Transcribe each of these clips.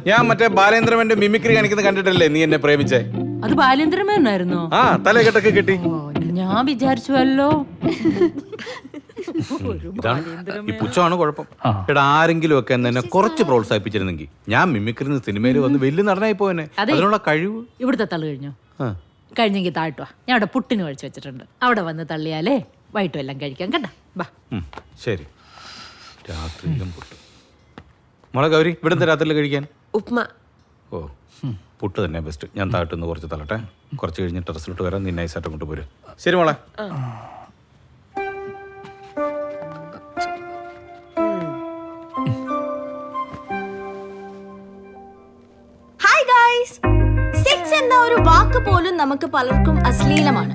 ഞാൻ മറ്റേ ബാലേന്ദ്രമേന്റെ മിമിക്രി കാണിക്കുന്നത് കണ്ടിട്ടല്ലേ നീ എന്നെ പ്രേമിച്ചേ? അത് ബാലേന്ദ്രമേനായിരുന്നോ? ആ, തലകെട്ടൊക്കെ കിട്ടി. ഞാൻ വിചാരിച്ചുവല്ലോ. ഈ പുച്ഛമാണ് കുഴപ്പം. എടാ, ആരെങ്കിലും ഒക്കെ എന്നെ കുറച്ച് പ്രോത്സാഹിപ്പിച്ചിരുന്നെങ്കിൽ ഞാൻ മിമിക്രി സിനിമയിൽ വന്ന് വലിയ നടനായി പോയനെ. അതിനുള്ള കഴിവ്. ഇവിടുത്തെ തള്ളു കഴിഞ്ഞോ? കഴിഞ്ഞെങ്കിൽ താഴ്ത്തുവാ. ഞാൻ അവിടെ പുട്ടിന് കഴിച്ചു വെച്ചിട്ടുണ്ട്. അവിടെ വന്ന് തള്ളിയാലേ വൈകിട്ടും എല്ലാം കഴിക്കാം കേട്ടാ. ബാ. ശരി. രാത്രിയിലും പുട്ട്. മോളെ ഗൗരി, ഇവിടുത്തെ രാത്രിയിൽ കഴിക്കാൻ ഉപ്മ. ഓ, പുട്ട് തന്നെ ബെസ്റ്റ്. ഞാൻ താഴ്ത്തുനിന്ന് കുറച്ച് തള്ളട്ടെ. കുറച്ച് കഴിഞ്ഞ് ടെറസിലോട്ട് വരാൻ നീ നൈസായിട്ട് കൊണ്ട് പോരും. ശരി മോളെ. Hi guys. സെക്സ് എന്ന ഒരു വാക്ക് പോലും നമുക്ക് പലർക്കും അശ്ലീലമാണ്.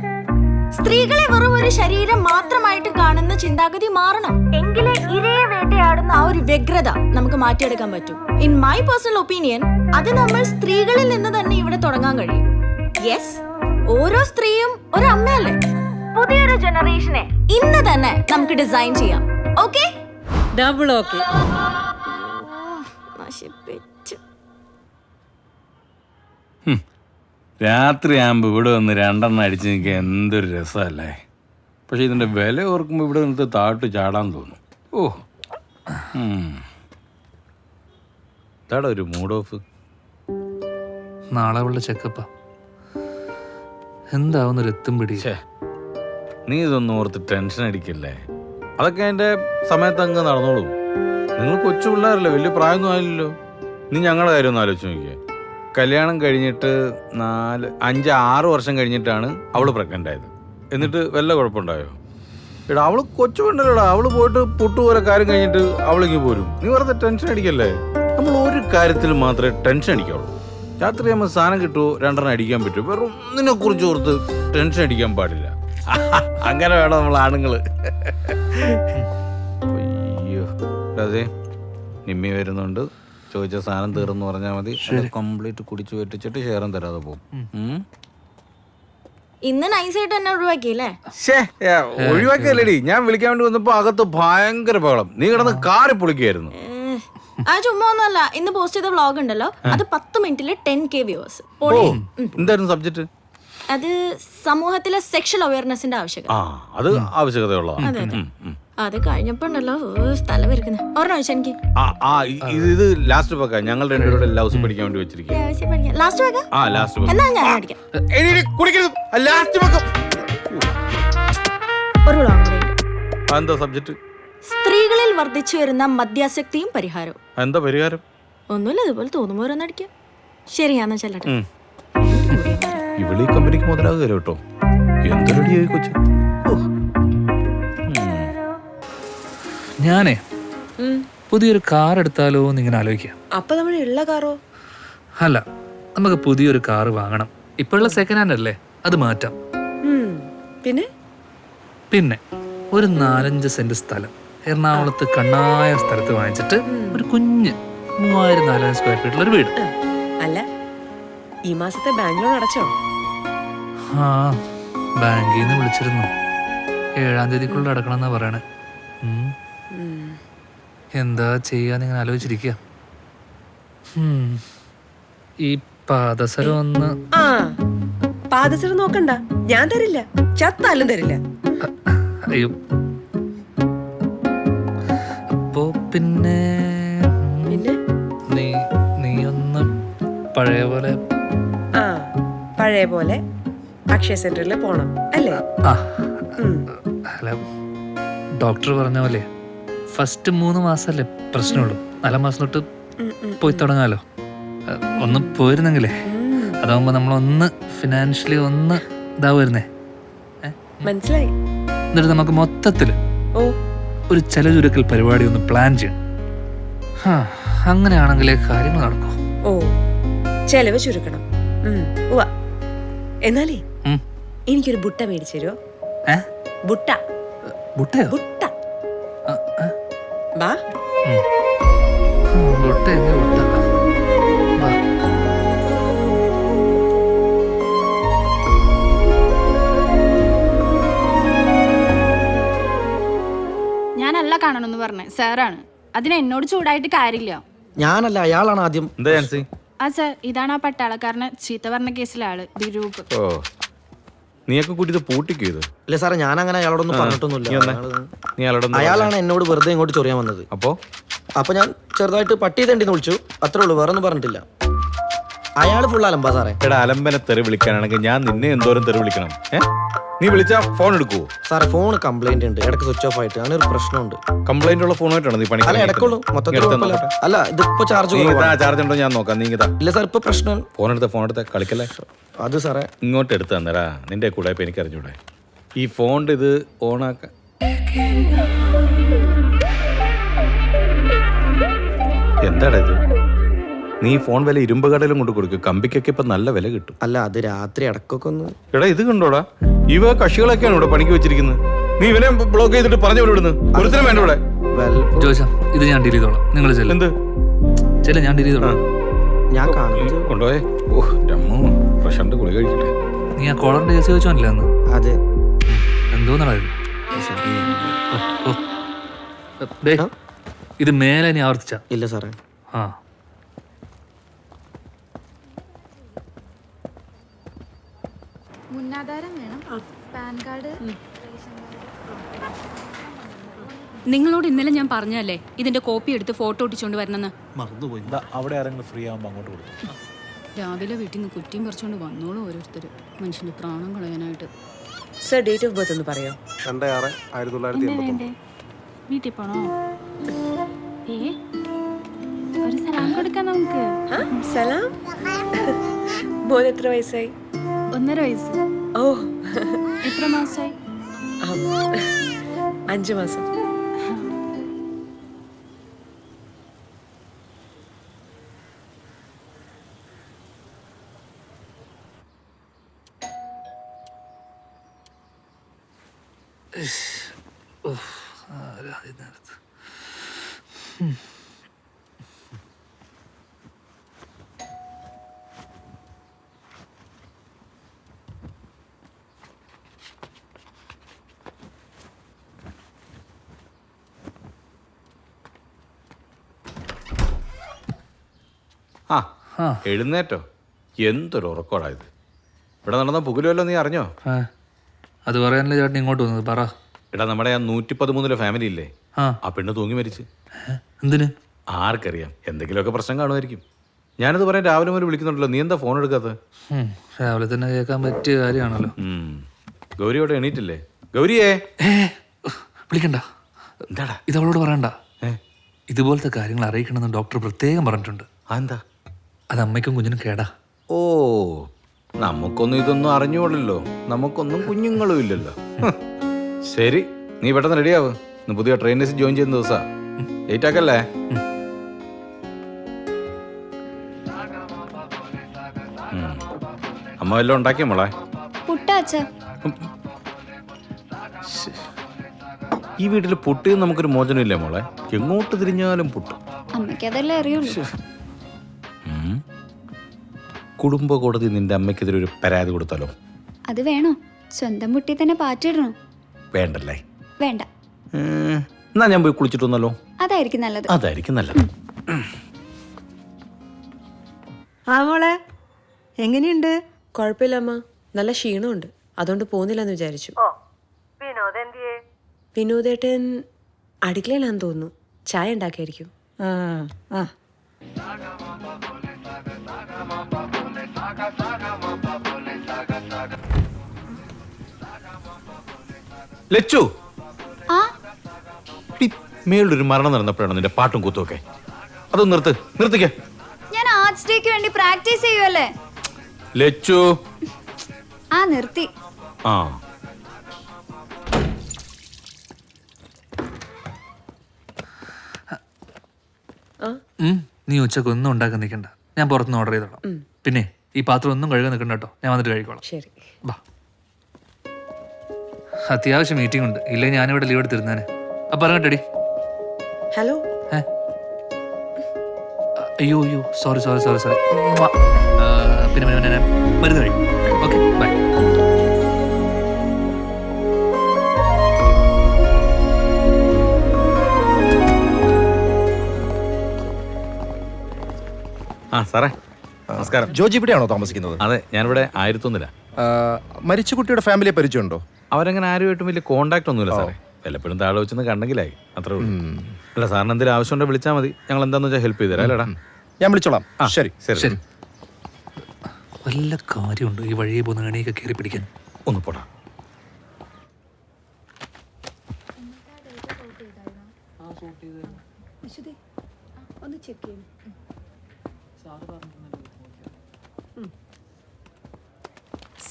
സ്ത്രീകളെ വെറും ഒരു ശരീരം മാത്രമായിട്ട് കാണുന്ന ചിന്താഗതി മാറണം. എങ്കിലേ ഇരയെ വേട്ടയാടുന്ന ആ ഒരു വ്യഗ്രത നമുക്ക് മാറ്റിയെടുക്കാൻ പറ്റൂ. ഇൻ മൈ പേഴ്സണൽ ഒപ്പീനിയൻ, അത് നമ്മൾ സ്ത്രീകളിൽ നിന്ന് തന്നെ ഇവിടെ തുടങ്ങാൻ കഴിയും. യെസ്, ഓരോ സ്ത്രീയും ഒരു അമ്മയല്ലേ. പുതിയൊരു ജനറേഷനെ ഇന്ന് തന്നെ നമുക്ക് ഡിസൈൻ ചെയ്യാം. ഓക്കെ? Double okay. രാത്രിയാകുമ്പോൾ ഇവിടെ വന്ന് രണ്ടെണ്ണം അടിച്ച് നിൽക്കുക എന്തൊരു രസമല്ലേ. പക്ഷെ ഇതിൻ്റെ വില ഓർക്കുമ്പോൾ ഇവിടെ നിന്ന് താട്ട് ചാടാൻ തോന്നും. ഓ, ഇതാടാ ഒരു മൂഡ് ഓഫ്. നാളെ ഉള്ള ചെക്കപ്പാ. എന്താവുന്നൊരു എത്തും പിടി. നീ ഇതൊന്നും ഓർത്ത് ടെൻഷൻ അടിക്കല്ലേ. അതൊക്കെ എൻ്റെ സമയത്ത് അങ്ങ് നടന്നോളൂ. നിങ്ങൾ കൊച്ചു പിള്ളേരല്ലേ, വലിയ പ്രായമൊന്നും ആയില്ലല്ലോ. നീ ഞങ്ങളുടെ കാര്യം ഒന്ന് ആലോചിച്ച് നോക്കിയേ. കല്യാണം കഴിഞ്ഞിട്ട് 4-5-6 വർഷം കഴിഞ്ഞിട്ടാണ് അവള് പ്രഗ്നൻ്റ് ആയത്. എന്നിട്ട് വല്ല കുഴപ്പമുണ്ടായോ? എടാ, അവള് കൊച്ചു പെണ്ണല്ലോടാ. അവള് പോയിട്ട് പുട്ടുപോലെ കാര്യം കഴിഞ്ഞിട്ട് അവളിങ്ങ് പോരും. നീ വെറുതെ ടെൻഷൻ അടിക്കല്ലേ. നമ്മൾ ഒരു കാര്യത്തിൽ മാത്രമേ ടെൻഷൻ അടിക്കാവുള്ളൂ. രാത്രി നമ്മൾ സാധനം കിട്ടുമോ 2 അടിക്കാൻ പറ്റുമോ, വേറെ ഒന്നിനെ കുറിച്ച് ഓർത്ത് ടെൻഷൻ അടിക്കാൻ പാടില്ല. അങ്ങനെ വേണം നമ്മൾ ആണുങ്ങള്. അയ്യോ, അതെ നിമ്മി വരുന്നുണ്ട്. ചോദിച്ച സാധനം തീർന്നു പറഞ്ഞാൽ മതി. കംപ്ലീറ്റ് കുടിച്ചു വെട്ടിച്ചിട്ട് ഷെയറും തരാതെ പോകും. ഇന്ന് നൈസായിട്ട് തന്നെ ഒഴിവാക്കിയല്ലേ? ഒഴിവാക്കിയല്ലേടി, ഞാൻ വിളിക്കാൻ വേണ്ടി വന്നപ്പോ അകത്ത് ഭയങ്കര ബഹളം. നീ കിടന്ന് കാറി പൊളിക്കായിരുന്നു. ആ ചുമ്മാ ഒന്നുമല്ല. ഇന്ന് പോസ്റ്റ് ചെയ്ത വ്ളോഗ് ഉണ്ടല്ലോ, അത് 10 മിനിറ്റില് 10K വ്യൂവേഴ്സ്. എന്തായിരുന്നു സബ്ജക്ട്? അത് സമൂഹത്തിലെ സെക്ഷൽ അവയർനെസിന്റെ ആവശ്യകത. അത് ആവശ്യകതയുള്ളതാണ്. അത് കഴിഞ്ഞപ്പോണ്ടല്ലോ സ്ഥലം വരക്കുന്നത്. ഒരെണ്ണം വെച്ചാൽ എനിക്ക് ഇത് ലാസ്റ്റ് വെക്കാം. ഞങ്ങൾ രണ്ടുപേരുടെ ലവ്സ് പഠിക്കാൻ വേണ്ടി വെച്ചിരിക്കും. ലാസ്റ്റ് വെക്കാം. എന്നാ ഞാൻ അടിക്കാം. ഒരു വ്ളോഗ് കൂടെ ഉണ്ട്. എന്താ സബ്ജക്ട്? സ്ത്രീകളിൽ വർദ്ധിച്ചു വരുന്ന മദ്യാസക്തിയും പരിഹാരവും. എന്താ പരിഹാരം? ഒന്നുമില്ല, ഇതുപോലെ തോന്നുമ്പോ ഓരോന്നടിക്കാം. ശരിയാന്നാ ചെല്ലട്ടെ. ഇവളീ കമ്പനിക്ക് മുതലാകുക കേട്ടോ. എന്തൊരടിയായി കൊച്ചു. ഞാനേ പുതിയൊരു കാർ എടുത്താലോ എന്ന് ഇങ്ങനെ ആലോചിക്കാം. അപ്പൊ നമ്മുടെ ഉള്ള കാറോ? അല്ല, നമുക്ക് പുതിയൊരു കാർ വാങ്ങണം. ഇപ്പോഴുള്ള സെക്കൻഡ് ഹാൻഡ് അല്ലേ, അത് മാറ്റാം. പിന്നെ ഒരു 4-5 സെന്റ് സ്ഥലം എറണാകുളത്ത് കണ്ണായ സ്ഥലത്ത് വാങ്ങിച്ചിട്ട് ഒരു കുഞ്ഞ് 3000-4000 സ്ക്വയർ ഫീറ്റുള്ള ഒരു വീട്. അല്ല, ഈ മാസത്തെ ബാങ്ക് ലോൺ അടച്ചോ? ആ, ബാങ്കിൽ നിന്ന് വിളിച്ചിരുന്നു. 7-ാം തീയതിക്കുള്ളിൽ അടക്കണം എന്നാ പറയണേ. എന്താ ചെയ്യാന്ന് ഇങ്ങനെ ആലോചിച്ചിരിക്കുക. ഈ പാദസരം ഒന്ന്. ആ, പാദസരം നോക്കണ്ട, ഞാൻ തരില്ല. ചത്താലും തരില്ല. അയ്യോ, അപ്പോ പിന്നെ നീ ഒന്ന് പഴയ പോലെ. ആ, പഴയ പോലെ അക്ഷയ സെന്ററിൽ പോണം അല്ലേ? അല്ല, ഡോക്ടർ പറഞ്ഞ പോലെ ഫസ്റ്റ് 3 മാസമല്ലേ പ്രശ്നമുള്ളൂ. 4 മാസം തൊട്ട് പോയി തുടങ്ങാലോ. ഒന്ന് പോയിരുന്നെങ്കിലേ, അതാവുമ്പോ നമ്മളൊന്ന് ഫിനാൻഷ്യലി ഒന്ന് ഇതാവുന്നേ. മനസ്സിലായി. എന്നിട്ട് നമുക്ക് മൊത്തത്തില് ഒരു ചെലചുരുക്കൽ പരിപാടി ഒന്ന് പ്ലാൻ ചെയ്യണം. അങ്ങനെയാണെങ്കിലേ കാര്യങ്ങൾ നടക്കൂ. ഓ, ചെലവ് ചുരുക്കണം. എന്നാലേ എനിക്കൊരു ബുട്ട മേടിച്ചു തരുമോ? ബുട്ട. ബുട്ടയോ? ബുട്ട. ബാ. ബുട്ട. ഞാനല്ല കാണണമെന്ന് പറഞ്ഞേ, സാറാണ്. അതിന് എന്നോട് ചൂടായിട്ട് കാര്യമില്ല. ഞാനല്ല, അയാളാണ് ആദ്യം. എന്താ ജാൻസി? ആ സാർ, ഇതാണ് ആ പട്ടാളക്കാരനെ ചീത്ത പറഞ്ഞ കേസിലെ ആള് ദിരൂപ്. ഓ, നീയൊക്കെ കൂട്ടി ഇത് പൂട്ടിക്കോ ഇത്? ഇല്ല സാറേ, ഞാനങ്ങനെ അയാളോടൊന്നും പറഞ്ഞിട്ടൊന്നുമില്ല. നീ അയാളോട് അയാളാണ് എന്നോട് വെറുതെ ഇങ്ങോട്ട് ചൊറിയാൻ വന്നത്. അപ്പൊ ഞാൻ ചെറുതായിട്ട് പട്ടി തണ്ടിന്ന് വിളിച്ചു, അത്രേ ഉള്ളൂ, വേറെ ഒന്നും പറഞ്ഞിട്ടില്ല. അയാൾ ഫുൾ അലമ്പാ സാറേ. എടാ, അലമ്പനെ തെറി വിളിക്കാനാണെങ്കിൽ ഞാൻ നിന്നെ എന്തോരം തെറി വിളിക്കണം? നീ വിളിച്ചാ ഫോൺ എടുക്കുവോ? സാറേ, ഫോൺ കംപ്ലൈന്റ് ഉണ്ട്, ഇടയ്ക്ക് സ്വിച്ച് ഓഫ് ആയിട്ട്, അങ്ങനെ ഒരു പ്രശ്നമുണ്ട്. കംപ്ലൈന്റ് ഉള്ള ഫോണായിട്ടാണ് നീ പണി? അല്ല, ഇടയ്ക്കുള്ളൂ, മൊത്തത്തിൽ കുഴപ്പമില്ല. അല്ല, ഇതിപ്പോ ചാർജ് ചാർജ് ഉണ്ടോ ഞാൻ നോക്കാം. നീ ഇതാ. ഇല്ല സാർ, ഇപ്പൊ പ്രശ്നം. ഫോൺ എടുത്ത കളിക്കല്ലേ. അത് സാറേ ഇങ്ങോട്ട് എടുത്ത് തന്നടാ, നിന്റെ കൂടെ ഇപ്പൊ എനിക്ക് അറിഞ്ഞൂടെ. ഈ ഫോണിന്റെ ഇത് ഓണാക്കാൻ എന്താടാ ഇത്? നീ ഫോൺ വില ഇരുമ്പ് കടയിലും കൊണ്ട് കൊടുക്കും, കമ്പിക്കൊക്കെ ഇപ്പൊ നല്ല വില കിട്ടും. അല്ല, അത് രാത്രി ഇടക്കൊക്കെ ഒന്ന്. എടാ, ഇത് കണ്ടോടാ, ഇവ കക്ഷികളൊക്കെയാണ് ഇവിടെ പണിക്ക് വെച്ചിരിക്കുന്നത്. നീ ഇവനെ ബ്ലോക്ക് ചെയ്തിട്ട് പറഞ്ഞു വിടുന്നു. ഒരുത്തരം വേണ്ട ഇവിടെ. ജോഷ, ഇത് ഞാൻ ഡീൽ ചെയ്തോളാം. നിങ്ങൾ ചെല്ല്. എന്ത് ചെല്ല്, ഞാൻ ഡീൽ ചെയ്തോളാം. ഞാൻ കാണുന്നത് കൊണ്ടുപോയേ. ഓഹ് രമ്മോ, പ്രശാന്ത് ഗുളി കഴിക്കട്ടെ. നീ ആ കോളറിന്റെ കേസ് ചോദിച്ചോന്നില്ല അന്ന്? അതെ. എന്തോന്നാ ഇത്? ഡേ, ഇത് മേലെ നീ ആവർത്തിച്ച? ഇല്ല സാറേ. ആ, മുന്നാധാരം വേണം, പാൻ കാർഡ്. നിങ്ങളോട് ഇന്നലെ ഞാൻ പറഞ്ഞല്ലേ ഇതിന്റെ കോപ്പി എടുത്ത് ഫോട്ടോ ഒട്ടിച്ചോണ്ട് വരണമെന്ന്. മറന്നുപോയി. അവിടെ ആരെങ്കിലും ഫ്രീ ആകുമ്പോൾ അങ്ങോട്ട് കൊടുക്കും. രാവിലെ വീട്ടിൽ നിന്ന് കുറ്റിയും പറിച്ചോണ്ട് വന്നോളൂ ഓരോരുത്തർ, മനുഷ്യന്റെ പ്രാണം കളയാനായിട്ട്. സർ, ഡേറ്റ് ഓഫ് ബർത്ത് ഒന്ന് പറയോ? 2/6/1989. വീട്ടിൽ പോണോ? ഒരു സലാം കൊടുക്കാം നമുക്ക്. സലാം. മോന് എത്ര വയസ്സായി? 1.5 വയസ്സ്. ഓ, എത്ര മാസമായി? 5 മാസം. ആ, എഴുന്നേറ്റോ? എന്തൊരു ഉറക്കോടാ ഇത്. ഇവിടെ നടന്ന പുകലുമല്ലോ, നീ അറിഞ്ഞോ? അത് പറയാനല്ലേ ചേട്ടൻ ഇങ്ങോട്ട് വന്നത്? പറ. എടാ, നമ്മുടെ ആ 113 ഫാമിലി ഇല്ലേ, ആ പെണ്ണ് തൂങ്ങി മരിച്ച്. എന്തിന്? ആർക്കറിയാം, എന്തെങ്കിലുമൊക്കെ പ്രശ്നം കാണുമായിരിക്കും. ഞാനത് പറയാൻ രാവിലെ മുതൽ വിളിക്കുന്നുണ്ടല്ലോ, നീ എന്താ ഫോൺ എടുക്കാത്തത്? രാവിലെ തന്നെ കേൾക്കാൻ പറ്റിയ കാര്യമാണല്ലോ. ഗൗരിയോടെ എണീറ്റില്ലേ? ഗൗരിയേ, വിളിക്കണ്ട. എന്താടാ ഇത് അവളോട് പറയണ്ട. ഇതുപോലത്തെ കാര്യങ്ങൾ അറിയിക്കണമെന്ന് ഡോക്ടർ പ്രത്യേകം പറഞ്ഞിട്ടുണ്ട്. എന്താ? അത് അമ്മയ്ക്കും കുഞ്ഞിനും കേടാ. ഓ, നമുക്കൊന്നും ഇതൊന്നും അറിഞ്ഞുകൊള്ളല്ലോ, നമുക്കൊന്നും കുഞ്ഞുങ്ങളും ഇല്ലല്ലോ. ശരി, നീ പെട്ടെന്ന് റെഡിയാവ്. ഇന്ന് പുതിയ ട്രെയിനേഴ്സ് ജോയിൻ ചെയ്യുന്ന ദിവസാ. ലേറ്റ് ആക്കല്ലേ? അമ്മ വല്ലതും ഉണ്ടാക്കിയ മോളെ? ഈ വീട്ടിൽ പുട്ട് നമുക്കൊരു മോചനമില്ലേ മോളെ? എങ്ങോട്ട് തിരിഞ്ഞാലും പുട്ട്. അമ്മയ്ക്കതല്ലേ അറിയുള്ളൂ. കുടുംബ കോടതി നിന്റെ അമ്മയ്ക്കെതിരെ ഒരു പരാതി കൊടുത്താലോ? അത് വേണോ? സ്വന്തം മുട്ടി തന്നെ പാറ്റിടണോ? വേണ്ടല്ലേ? വേണ്ട. എന്നാ ഞാൻ പോയി കുളിച്ചിട്ട് വന്നല്ലോ. അതായിരിക്കും നല്ലത്. അതായിരിക്കും നല്ലത്. ആ മോളെ, എങ്ങനെയുണ്ട്? കുഴപ്പമില്ല അമ്മ, നല്ല ക്ഷീണമുണ്ട്, അതുകൊണ്ട് പോകുന്നില്ലെന്ന് വിചാരിച്ചു. വിനോദേട്ടൻ അടുക്കളയിലാന്ന് തോന്നുന്നു, ചായ ഉണ്ടാക്കിയായിരിക്കും. ആ ആ ലച്ചു, മേളിലൊരു മരണം നടന്നപ്പോഴാണ് നിന്റെ പാട്ടും കൂത്തുമൊക്കെ. അതൊന്ന് നിർത്തിക്കേ. ഞാൻ ആർട്സ് ഡേക്ക് വേണ്ടി പ്രാക്ടീസ് ചെയ്യുവല്ലേ. ലച്ചു, ആ നിർത്തി. ആ നീ ഉച്ചക്ക് ഒന്നും ഉണ്ടാക്കാൻ നിൽക്കണ്ട, ഞാൻ പുറത്തുനിന്ന് ഓർഡർ ചെയ്തോളാം. പിന്നെ ഈ പാത്രം ഒന്നും കഴുകാൻ നിൽക്കണ്ട കേട്ടോ, ഞാൻ വന്നിട്ട് കഴിക്കോളാം. ശരി. ബാ. അത്യാവശ്യം മീറ്റിംഗ് ഉണ്ട്, ഇല്ലെങ്കിൽ ഞാനിവിടെ ലീവ് എടുത്തിരുന്നേനെ. അപ്പം പറഞ്ഞിട്ടടി. ഹലോ. അയ്യോ സോറി. പിന്നെ മരുന്ന് കഴിക്കും. Okay, bye. ആ സാറേ നമസ്കാരം. ജോജി ഇവിടെയാണോ താമസിക്കുന്നത്? അതെ, ഞാനിവിടെ 101 മരിച്ച കുട്ടിയുടെ ഫാമിലിയെ പരിചയമുണ്ടോ? അവരങ്ങനെ ആരുമായിട്ടും വലിയ കോണ്ടാക്ട് ഒന്നുമില്ല സാറേ. വല്ലപ്പോഴും താഴെ വെച്ചൊന്ന് കണ്ടെങ്കിലായി, അത്രേ ഉള്ളൂ. അല്ല സാറിന് എന്തെങ്കിലും ആവശ്യമുണ്ടോ വിളിച്ചാൽ മതി, ഞങ്ങൾ എന്താന്ന് വെച്ചാൽ ഹെൽപ്പ് ചെയ്തുതരാം. അല്ലേടാ? ഞാൻ വിളിച്ചോളാം. ശരി ശരി ശരി. വല്ല കാര്യമുണ്ടോ ഈ വഴിയെ പോകുന്ന കണിയൊക്കെ കയറി പിടിക്കാൻ? ഒന്ന് പോടാ.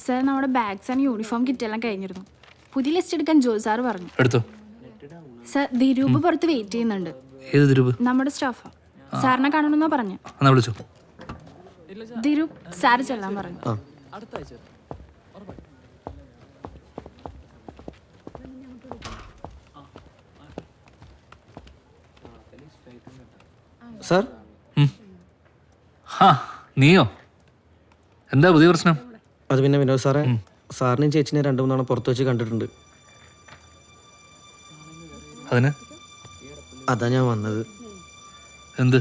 സാർ നമ്മുടെ ബാഗ്സ് ആൻഡ് യൂണിഫോം കിറ്റെല്ലാം കഴിഞ്ഞിരുന്നു. പുതിയ ലിസ്റ്റ് എടുക്കാൻ ജോസ് സാർ പറഞ്ഞു. എടുത്തോ. സാർ ദിരൂപ് പുറത്ത് വെയിറ്റ് ചെയ്യുന്നുണ്ട്. ഏത് ദിരൂപ്? നമ്മുടെ സ്റ്റാഫാ. സാറിനെ കാണണമെന്നാ പറഞ്ഞു. എന്നാ വിളിച്ചോ. ദിരൂപ് സാർ ചെല്ലാൻ പറഞ്ഞു. സാർ ഹാ നീയോ? എന്താ പുതിയ പ്രശ്നം? അത് പിന്നെ വിനോദ് സാറേ, സാറിനെയും ചേച്ചിനെ 2-3 തവണ പുറത്ത് വെച്ച് കണ്ടിട്ടുണ്ട്. അതിന് അതാ ഞാൻ വന്നത്. എന്ത്?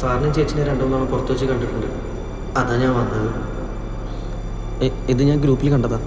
സാറിനെയും ചേച്ചിനെ 2-3 തവണ പുറത്ത് വെച്ച് കണ്ടിട്ടുണ്ട്. അതാ ഞാൻ വന്നത്. ഇത് ഞാൻ ഗ്രൂപ്പിൽ കണ്ടതാ.